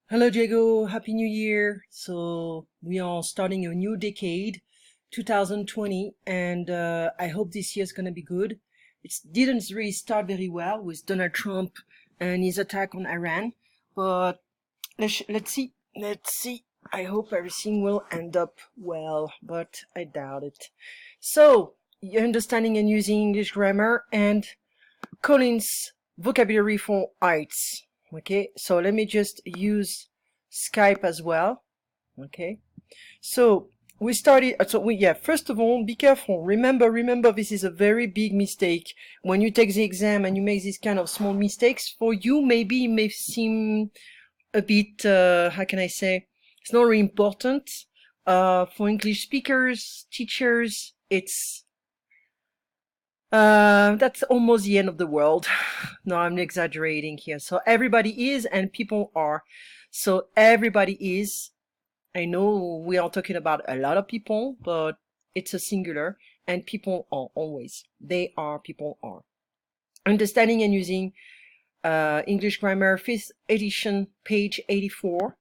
Hello, Diego. Happy New Year. So we are starting a new decade, 2020, and I hope this year is gonna be good. It didn't really start very well with Donald Trump and his attack on Iran, but let's see. Let's see. I hope everything will end up well, but I doubt it. So, you're understanding and using English grammar and Collins vocabulary for arts. Okay, so let me just use Skype as well. Okay, so we started. Yeah. First of all, be careful. Remember, this is a very big mistake. When you take the exam and you make these kind of small mistakes, for you maybe it may seem a bit. How can I say? It's not really important. For English speakers, teachers, that's almost the end of the world. No, I'm exaggerating here. So everybody is and people are. So everybody is. I know we are talking about a lot of people, but it's a singular and people are always. They are, people are. Understanding and using English grammar, 5th edition, page 84.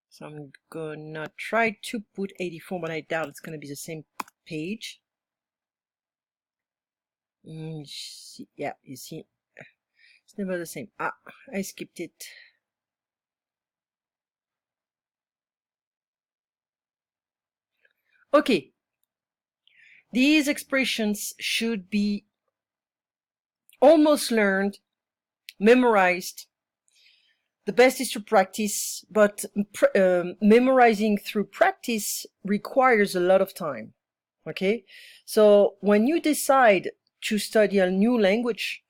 So I'm gonna try to put 84, but I doubt it's gonna be the same page. Yeah, you see, it's never the same. I skipped it. Okay, these expressions should be almost learned, memorized. The best is to practice, but memorizing through practice requires a lot of time. Okay, so when you decide to study a new language,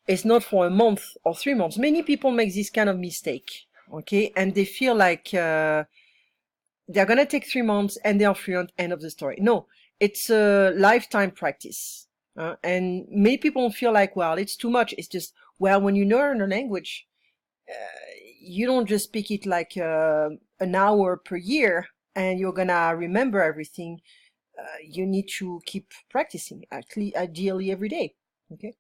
it's not for a month or 3 months. Many people make this kind of mistake. Okay, and they feel like they're gonna take 3 months and they are fluent. End of the story. No, it's a lifetime practice, and many people feel like, well, it's too much. It's just, well, when you learn a language, you don't just speak it like an hour per year and you're gonna remember everything. You need to keep practicing, actually, ideally every day. Okay,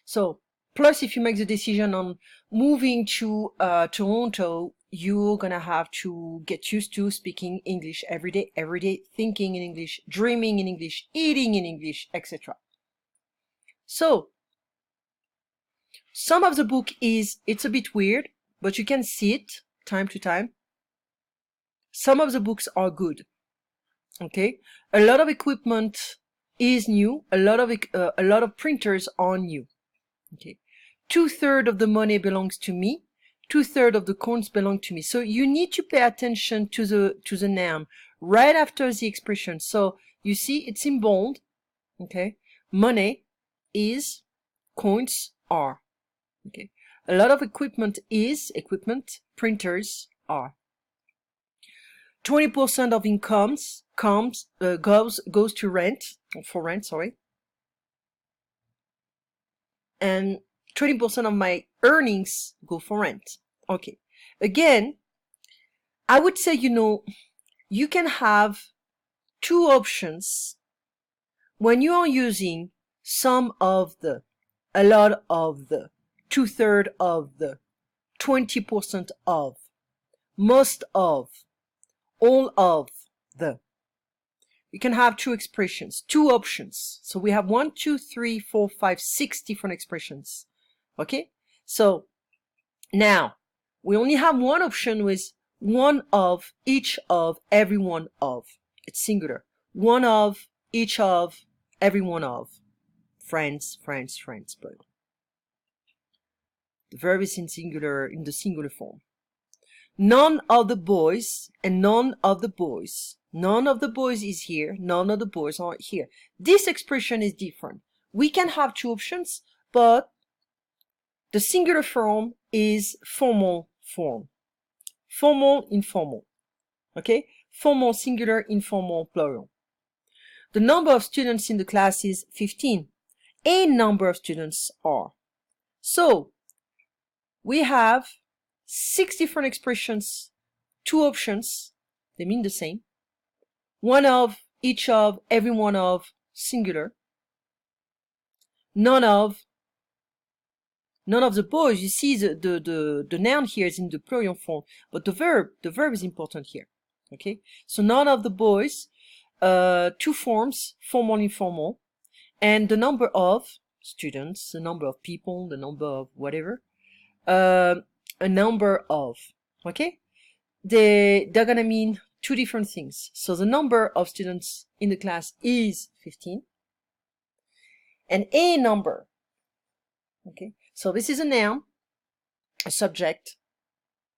so plus if you make the decision on moving to Toronto, you're gonna have to get used to speaking English every day, thinking in English, dreaming in English, eating in English, etc. So some of the book it's a bit weird, but you can see it time to time. Some of the books are good. Okay, a lot of equipment is new. A lot of printers are new. Okay, 2/3 of the money belongs to me. 2/3 of the coins belong to me. So you need to pay attention to the noun right after the expression. So you see it's in bold. Okay, money is, coins are. Okay, a lot of equipment is equipment, printers are. 20% of incomes goes to rent, for rent, sorry. And 20% of my earnings go for rent. Okay. Again, I would say, you can have two options when you are using some of the, a lot of the, 2/3 of the, 20% of, most of, all of the. You can have two expressions, two options. So we have 1, 2, 3, 4, 5, 6 different expressions. Okay? So now we only have one option with one of, each of, every one of. It's singular. One of, each of, every one of. Friends, friends, friends, but the verb is in singular, in the singular form. None of the boys and none of the boys. None of the boys is here. None of the boys are here. This expression is different. We can have two options, but the singular form is formal form. Formal, informal. Okay? Formal, singular, informal, plural. The number of students in the class is 15. A number of students are. So, we have 6 different expressions, 2 options. They mean the same. One of, each of, every one of, singular. None of, None of the boys. You see the noun here is in the plural form, but the verb is important here. Okay, so none of the boys, two forms, formal, informal, and the number of students, the number of people, the number of whatever, a number of. Okay, they're gonna mean two different things. So the number of students in the class is 15, and a number. Okay, so this is a noun, a subject.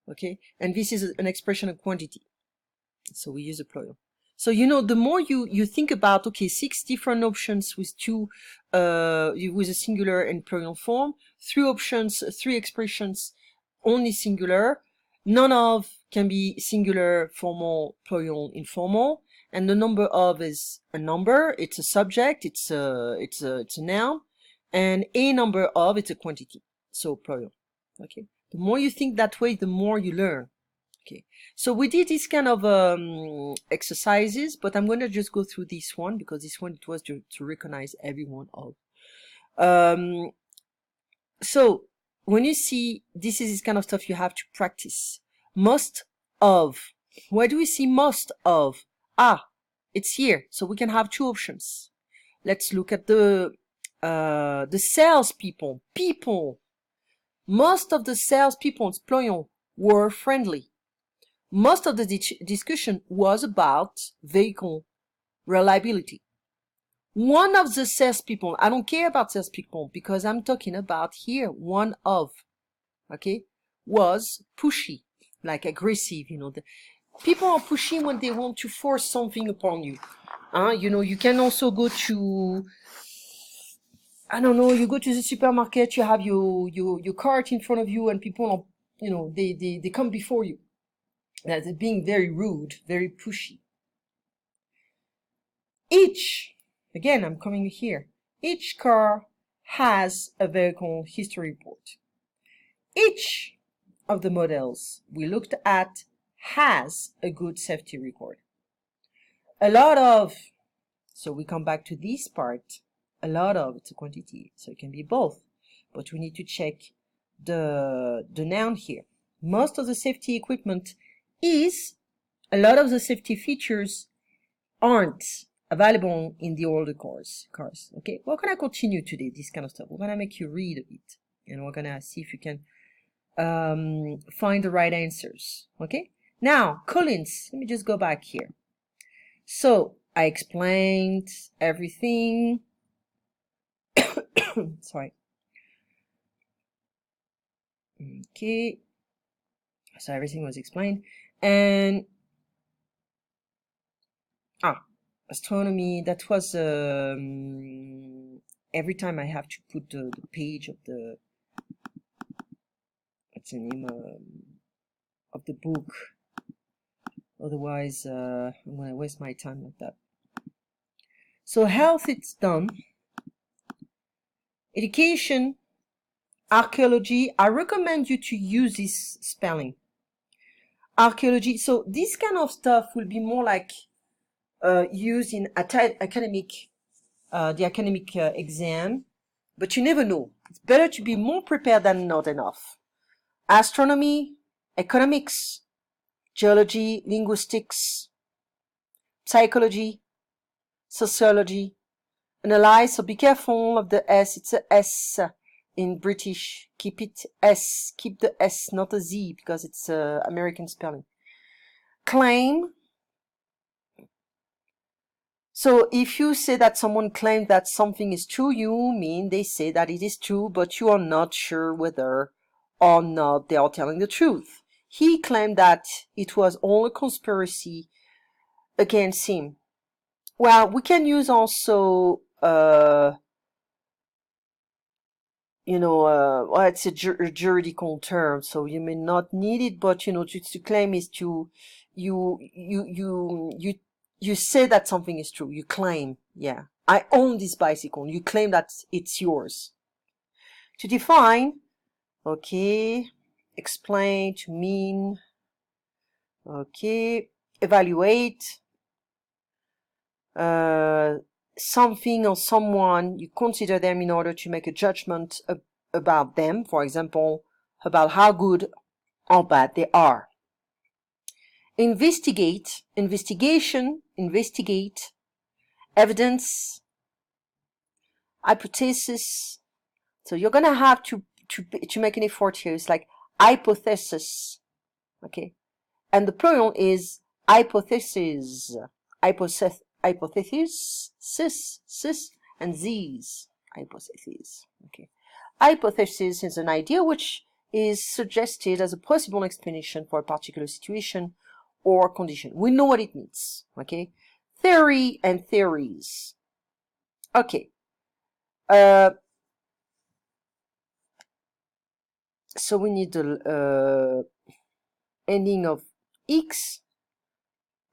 Okay, and this is an expression of quantity. So we use a plural. So you know, the more you think about, okay, 6 different options with two with a singular and plural form, 3 options, 3 expressions, only singular, none of can be singular, formal, plural, informal, and the number of is a number, it's a subject, it's a noun, and a number of, it's a quantity, so plural. Okay, the more you think that way, the more you learn. Okay, so we did this kind of exercises, but I'm going to just go through this one because this one it was to recognize every one of. So when you see this is this kind of stuff, you have to practice. Most of. Where do we see most of? Ah, it's here. So we can have 2 options. Let's look at the salespeople. People. Most of the salespeople, it's plural, were friendly. Most of the discussion was about vehicle reliability. One of the salespeople, I don't care about salespeople because I'm talking about here, one of, okay, was pushy, like aggressive, you know. People are pushy when they want to force something upon you. You know, you can also go to, I don't know, you go to the supermarket, you have your cart in front of you and people are, you know, they come before you. That's being very rude, very pushy. Again, I'm coming here. Each car has a vehicle history report. Each of the models we looked at has a good safety record. A lot of, so we come back to this part, a lot of, it's a quantity, so it can be both, but we need to check the noun here. Most of the safety equipment is, a lot of the safety features aren't available in the older cars. Okay, we're gonna continue today this kind of stuff. We're gonna make you read a bit, and we're gonna see if you can find the right answers. Okay, now Collins, let me just go back here. So I explained everything. Sorry. Okay, so everything was explained. And astronomy, that was every time I have to put the page of the, what's the name of the book, otherwise I'm gonna waste my time like that. So health, it's done. Education, archaeology, I recommend you to use this spelling. Archaeology, so this kind of stuff will be more like used in academic, the academic exam, but you never know. It's better to be more prepared than not enough. Astronomy, economics, geology, linguistics, psychology, sociology, analyze, so be careful of the S, it's a S in British, keep it S, keep the S, not a Z, because it's American spelling. Claim, so if you say that someone claimed that something is true, you mean they say that it is true, but you are not sure whether or not they are telling the truth. He claimed that it was all a conspiracy against him. Well, we can use also, you know, well, it's a juridical term, so you may not need it, but, you know, to claim is to, you say that something is true. You claim, yeah, I own this bicycle. You claim that it's yours. To define, okay, explain, to mean, okay, evaluate, something or someone, you consider them in order to make a judgment about them, for example, about how good or bad they are. Investigate, investigation, investigate, evidence, hypothesis. So you're gonna have to make an effort here. It's like hypothesis, okay? And the plural is hypotheses, hypothesis, cis, and these, hypotheses, okay? Hypothesis is an idea which is suggested as a possible explanation for a particular situation or condition. We know what it means, okay? Theory and theories. Okay. So we need the ending of X,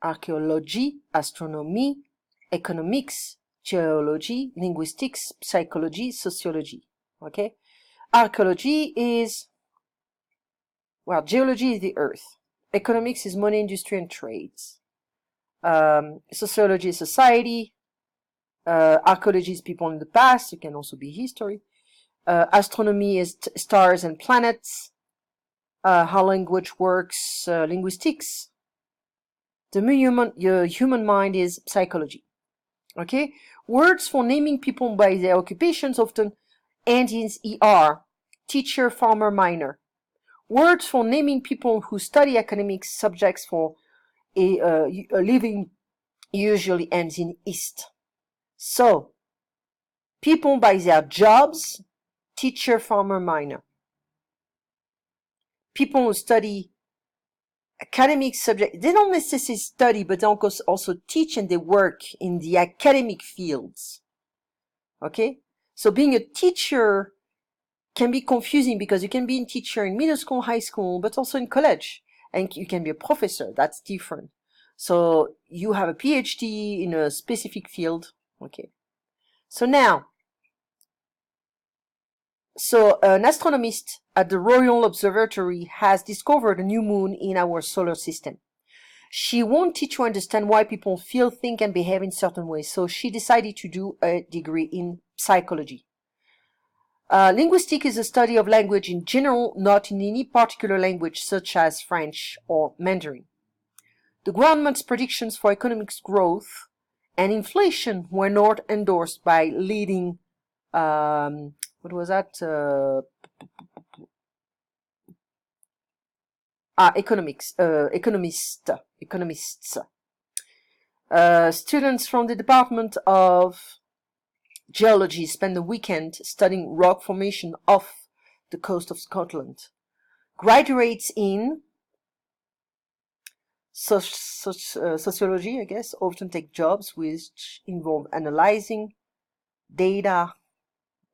archaeology, astronomy, economics, geology, linguistics, psychology, sociology, okay? Archaeology is, well, geology is the earth. Economics is money, industry, and trades. Sociology is society. Archaeology is people in the past. It can also be history. Astronomy is stars and planets. How language works, linguistics. The human mind is psychology. Okay? Words for naming people by their occupations often end in ER. Teacher, farmer, miner. Words for naming people who study academic subjects for a living usually ends in ist. So, people by their jobs, teacher, farmer, miner. People who study academic subjects, they don't necessarily study, but they also teach and they work in the academic fields. Okay? So being a teacher can be confusing because you can be a teacher in middle school, high school, but also in college. And you can be a professor. That's different. So you have a PhD in a specific field. Okay. So now, an astronomist at the Royal Observatory has discovered a new moon in our solar system. She wanted to understand why people feel, think, and behave in certain ways. So she decided to do a degree in psychology. Linguistic is a study of language in general, not in any particular language, such as French or Mandarin. The government's predictions for economic growth and inflation were not endorsed by leading, what was that? Economists. Students from the Department of Geology spent the weekend studying rock formation off the coast of Scotland. Graduates in sociology, I guess, often take jobs which involve analyzing data,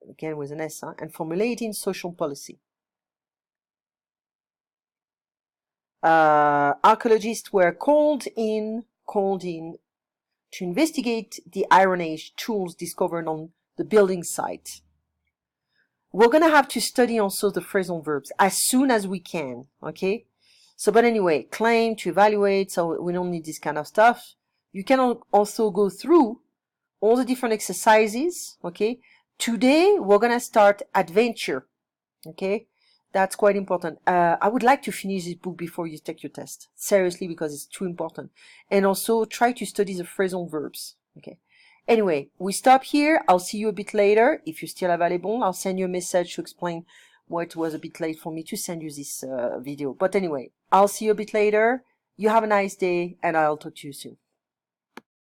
again with an S, and formulating social policy. Archaeologists were called in to investigate the Iron Age tools discovered on the building site. We're going to have to study also the phrasal verbs as soon as we can, okay? So, but anyway, claim, to evaluate, so we don't need this kind of stuff. You can also go through all the different exercises, okay? Today, we're going to start adventure, okay? That's quite important. I would like to finish this book before you take your test. Seriously, because it's too important. And also try to study the phrasal verbs. Okay. Anyway, we stop here. I'll see you a bit later. If you're still available, I'll send you a message to explain why it was a bit late for me to send you this video. But anyway, I'll see you a bit later. You have a nice day and I'll talk to you soon.